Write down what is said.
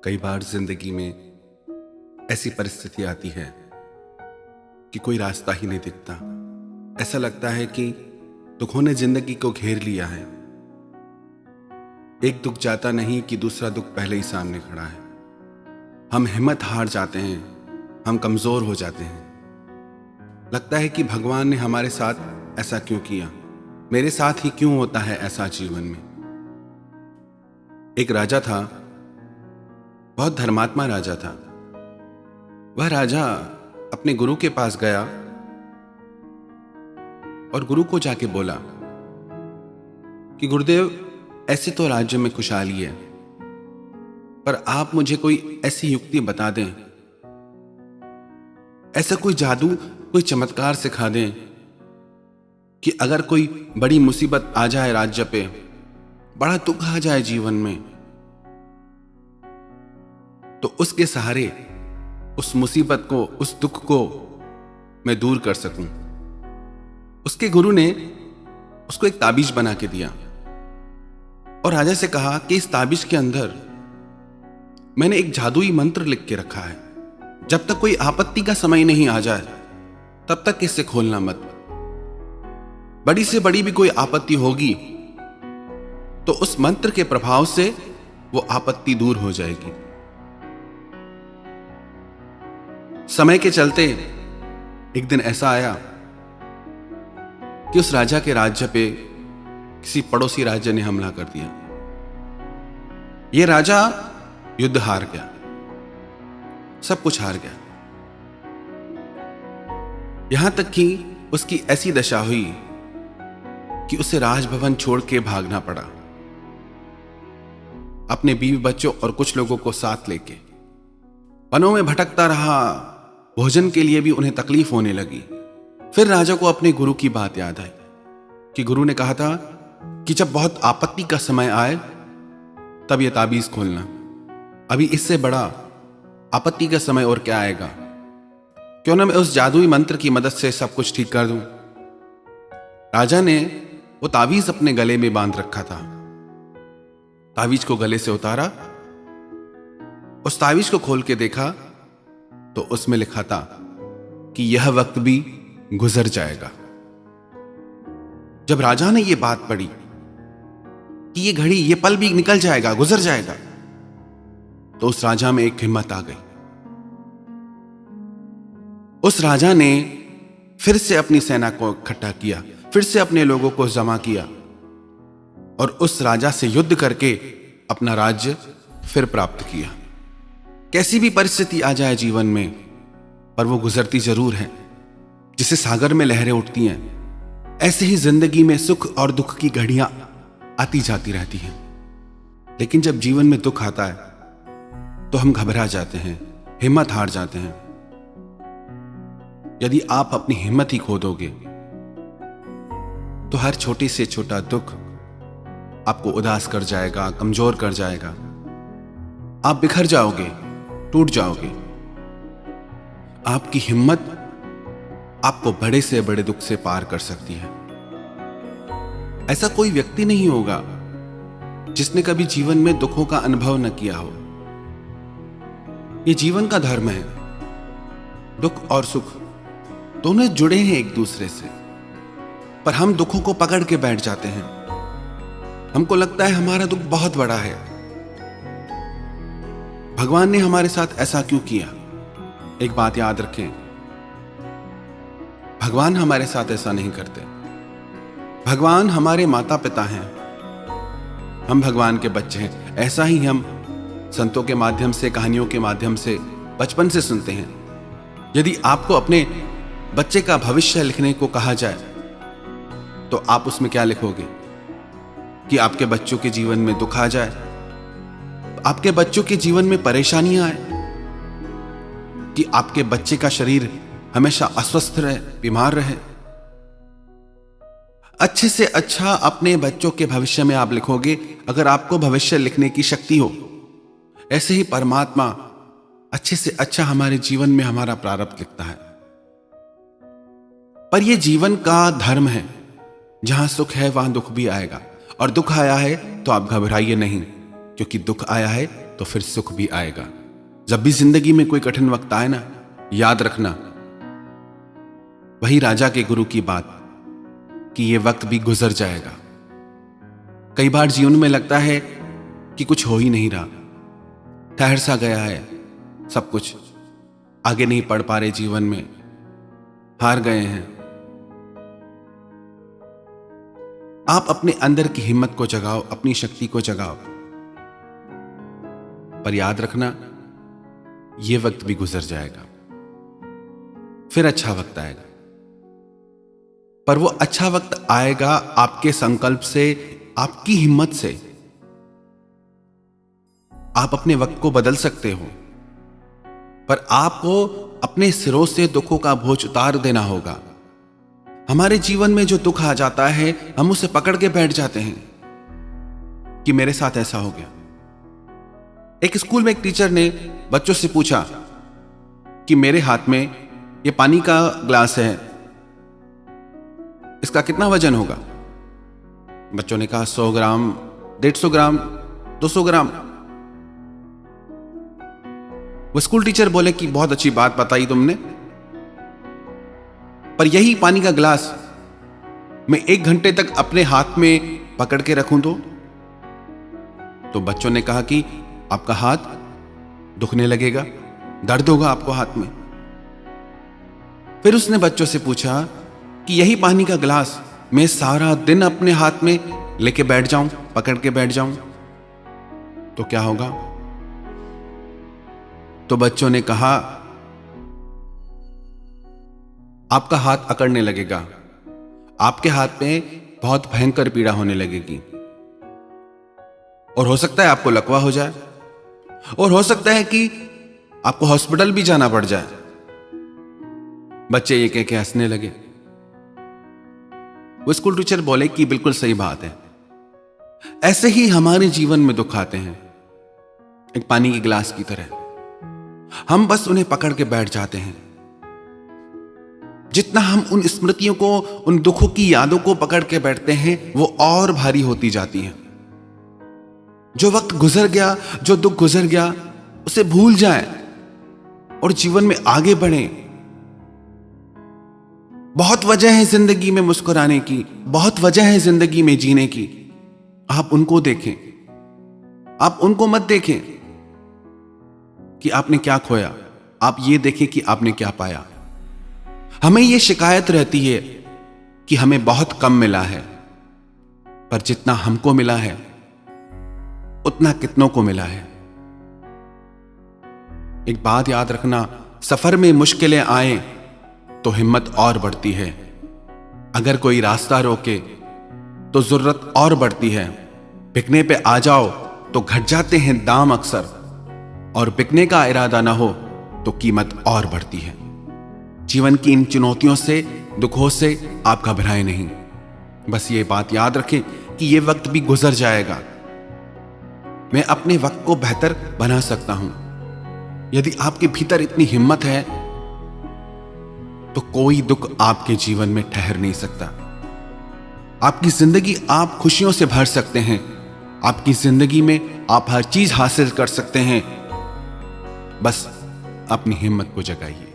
कई बार जिंदगी में ऐसी परिस्थिति आती है कि कोई रास्ता ही नहीं दिखता। ऐसा लगता है कि दुखों ने जिंदगी को घेर लिया है। एक दुख जाता नहीं कि दूसरा दुख पहले ही सामने खड़ा है। हम हिम्मत हार जाते हैं, हम कमजोर हो जाते हैं। लगता है कि भगवान ने हमारे साथ ऐसा क्यों किया, मेरे साथ ही क्यों होता है ऐसा जीवन में। एक राजा था, बहुत धर्मात्मा राजा था। वह राजा अपने गुरु के पास गया और गुरु को जाके बोला कि गुरुदेव, ऐसे तो राज्य में खुशहाली है, पर आप मुझे कोई ऐसी युक्ति बता दें, ऐसा कोई जादू, कोई चमत्कार सिखा दें कि अगर कोई बड़ी मुसीबत आ जाए राज्य पे, बड़ा दुख आ जाए जीवन में, तो उसके सहारे उस मुसीबत को, उस दुख को मैं दूर कर सकूं। उसके गुरु ने उसको एक ताबीज बना के दिया और राजा से कहा कि इस ताबीज के अंदर मैंने एक जादुई मंत्र लिख के रखा है, जब तक कोई आपत्ति का समय नहीं आ जाए तब तक इसे खोलना मत। बड़ी से बड़ी भी कोई आपत्ति होगी तो उस मंत्र के प्रभाव से वो आपत्ति दूर हो जाएगी। समय के चलते एक दिन ऐसा आया कि उस राजा के राज्य पे किसी पड़ोसी राज्य ने हमला कर दिया। यह राजा युद्ध हार गया, सब कुछ हार गया। यहां तक कि उसकी ऐसी दशा हुई कि उसे राजभवन छोड़ के भागना पड़ा, अपने बीवी बच्चों और कुछ लोगों को साथ लेके। वनों में भटकता रहा, भोजन के लिए भी उन्हें तकलीफ होने लगी। फिर राजा को अपने गुरु की बात याद आई कि गुरु ने कहा था कि जब बहुत आपत्ति का समय आए तब यह ताबीज खोलना। अभी इससे बड़ा आपत्ति का समय और क्या आएगा, क्यों ना मैं उस जादुई मंत्र की मदद से सब कुछ ठीक कर दूं। राजा ने वो ताबीज अपने गले में बांध रखा था। ताबीज को गले से उतारा, उस ताबीज को खोल के देखा तो उसमें लिखा था कि यह वक्त भी गुजर जाएगा। जब राजा ने यह बात पढ़ी कि यह घड़ी, यह पल भी निकल जाएगा, गुजर जाएगा, तो उस राजा में एक हिम्मत आ गई। उस राजा ने फिर से अपनी सेना को इकट्ठा किया, फिर से अपने लोगों को जमा किया और उस राजा से युद्ध करके अपना राज्य फिर प्राप्त किया। कैसी भी परिस्थिति आ जाए जीवन में, पर वो गुजरती जरूर है। जिसे सागर में लहरें उठती हैं, ऐसे ही जिंदगी में सुख और दुख की घड़ियां आती जाती रहती हैं। लेकिन जब जीवन में दुख आता है तो हम घबरा जाते हैं, हिम्मत हार जाते हैं। यदि आप अपनी हिम्मत ही खो दोगे तो हर छोटे से छोटा दुख आपको उदास कर जाएगा, कमजोर कर जाएगा। आप बिखर जाओगे, टूट जाओगे। आपकी हिम्मत आपको बड़े से बड़े दुख से पार कर सकती है। ऐसा कोई व्यक्ति नहीं होगा जिसने कभी जीवन में दुखों का अनुभव न किया हो। यह जीवन का धर्म है। दुख और सुख दोनों जुड़े हैं एक दूसरे से, पर हम दुखों को पकड़ के बैठ जाते हैं। हमको लगता है हमारा दुख बहुत बड़ा है, भगवान ने हमारे साथ ऐसा क्यों किया। एक बात याद रखें, भगवान हमारे साथ ऐसा नहीं करते। भगवान हमारे माता पिता हैं, हम भगवान के बच्चे हैं। ऐसा ही हम संतों के माध्यम से, कहानियों के माध्यम से बचपन से सुनते हैं। यदि आपको अपने बच्चे का भविष्य लिखने को कहा जाए तो आप उसमें क्या लिखोगे? कि आपके बच्चों के जीवन में दुख आ जाए, आपके बच्चों के जीवन में परेशानियां आए, कि आपके बच्चे का शरीर हमेशा अस्वस्थ रहे, बीमार रहे। अच्छे से अच्छा अपने बच्चों के भविष्य में आप लिखोगे अगर आपको भविष्य लिखने की शक्ति हो। ऐसे ही परमात्मा अच्छे से अच्छा हमारे जीवन में हमारा प्रारब्ध लिखता है। पर यह जीवन का धर्म है, जहां सुख है वहां दुख भी आएगा। और दुख आया है तो आप घबराइए नहीं, क्योंकि दुख आया है तो फिर सुख भी आएगा। जब भी जिंदगी में कोई कठिन वक्त आए ना, याद रखना वही राजा के गुरु की बात कि ये वक्त भी गुजर जाएगा। कई बार जीवन में लगता है कि कुछ हो ही नहीं रहा, ठहर सा गया है सब कुछ, आगे नहीं पढ़ पा रहे, जीवन में हार गए हैं। आप अपने अंदर की हिम्मत को जगाओ, अपनी शक्ति को जगाओ, पर याद रखना यह वक्त भी गुजर जाएगा, फिर अच्छा वक्त आएगा। पर वो अच्छा वक्त आएगा आपके संकल्प से, आपकी हिम्मत से। आप अपने वक्त को बदल सकते हो, पर आपको अपने सिरों से दुखों का बोझ उतार देना होगा। हमारे जीवन में जो दुख आ जाता है, हम उसे पकड़ के बैठ जाते हैं कि मेरे साथ ऐसा हो गया। एक स्कूल में एक टीचर ने बच्चों से पूछा कि मेरे हाथ में ये पानी का ग्लास है, इसका कितना वजन होगा? बच्चों ने कहा 100 ग्राम, 150 ग्राम, 200 ग्राम। वो स्कूल टीचर बोले कि बहुत अच्छी बात बताई तुमने, पर यही पानी का ग्लास मैं 1 घंटे तक अपने हाथ में पकड़ के रखूं तो बच्चों ने कहा कि आपका हाथ दुखने लगेगा, दर्द होगा आपको हाथ में। फिर उसने बच्चों से पूछा कि यही पानी का ग्लास मैं सारा दिन अपने हाथ में लेके बैठ जाऊं, पकड़ के बैठ जाऊं, तो क्या होगा? तो बच्चों ने कहा आपका हाथ अकड़ने लगेगा, आपके हाथ में बहुत भयंकर पीड़ा होने लगेगी, और हो सकता है आपको लकवा हो जाए, और हो सकता है कि आपको हॉस्पिटल भी जाना पड़ जाए। बच्चे ये कह के हंसने लगे। वो स्कूल टीचर बोले कि बिल्कुल सही बात है, ऐसे ही हमारे जीवन में दुख आते हैं, एक पानी के गिलास की तरह। हम बस उन्हें पकड़ के बैठ जाते हैं। जितना हम उन स्मृतियों को, उन दुखों की यादों को पकड़ के बैठते हैं, वो और भारी होती जाती हैं। जो वक्त गुजर गया, जो दुख गुजर गया, उसे भूल जाएं और जीवन में आगे बढ़ें। बहुत वजह है जिंदगी में मुस्कुराने की, बहुत वजह है जिंदगी में जीने की। आप उनको देखें, आप उनको मत देखें कि आपने क्या खोया, आप ये देखें कि आपने क्या पाया। हमें ये शिकायत रहती है कि हमें बहुत कम मिला है, पर जितना हमको मिला है उतना कितनों को मिला है। एक बात याद रखना, सफर में मुश्किलें आए तो हिम्मत और बढ़ती है। अगर कोई रास्ता रोके तो जरूरत और बढ़ती है। बिकने पे आ जाओ तो घट जाते हैं दाम अक्सर, और बिकने का इरादा ना हो तो कीमत और बढ़ती है। जीवन की इन चुनौतियों से, दुखों से आप घबराएं नहीं। बस ये बात याद रखें कि ये वक्त भी गुजर जाएगा। मैं अपने वक्त को बेहतर बना सकता हूं। यदि आपके भीतर इतनी हिम्मत है तो कोई दुख आपके जीवन में ठहर नहीं सकता। आपकी जिंदगी आप खुशियों से भर सकते हैं। आपकी जिंदगी में आप हर चीज हासिल कर सकते हैं। बस अपनी हिम्मत को जगाइए।